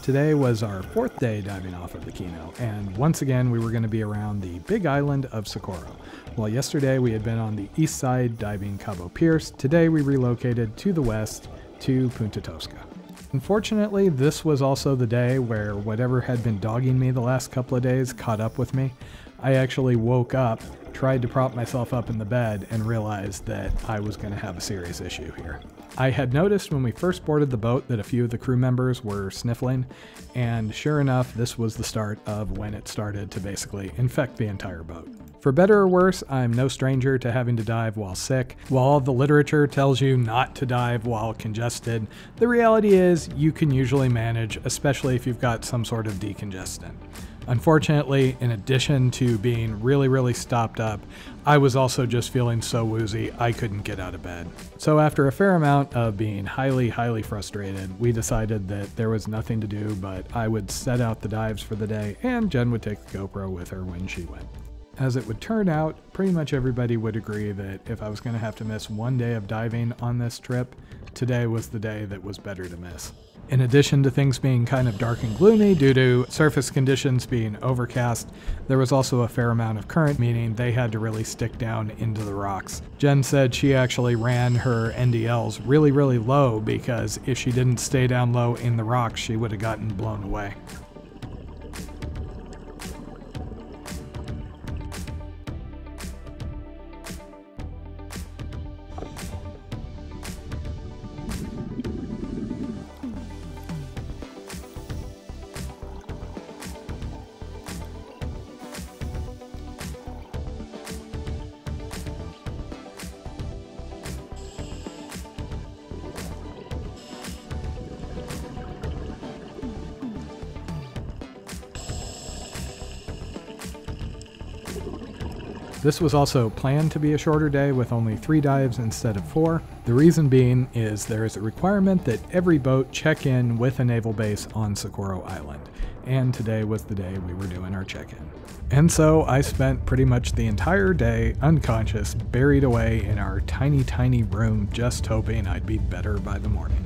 Today was our 4th day diving off of the Quino, and once again we were going to be around the big island of Socorro. While yesterday we had been on the east side diving Cabo Pierce, today we relocated to the west to Punta Tosca. Unfortunately, this was also the day where whatever had been dogging me the last couple of days caught up with me. I actually woke up, tried to prop myself up in the bed, and realized that I was going to have a serious issue here. I had noticed when we first boarded the boat that a few of the crew members were sniffling, and sure enough, this was the start of when it started to basically infect the entire boat. For better or worse, I'm no stranger to having to dive while sick. While all the literature tells you not to dive while congested, the reality is you can usually manage, especially if you've got some sort of decongestant. Unfortunately, in addition to being really stopped up, I was also just feeling so woozy I couldn't get out of bed. So after a fair amount of being highly frustrated, we decided that there was nothing to do, but I would set out the dives for the day and Jen would take the GoPro with her when she went. As it would turn out, pretty much everybody would agree that if I was going to have to miss one day of diving on this trip, today was the day that was better to miss. In addition to things being kind of dark and gloomy due to surface conditions being overcast, there was also a fair amount of current, meaning they had to really stick down into the rocks. Jen said she actually ran her NDLs really low because if she didn't stay down low in the rocks, she would have gotten blown away. This was also planned to be a shorter day with only 3 dives instead of 4. The reason being is there is a requirement that every boat check in with a naval base on Socorro Island, and today was the day we were doing our check-in. And so I spent pretty much the entire day unconscious, buried away in our tiny room, just hoping I'd be better by the morning.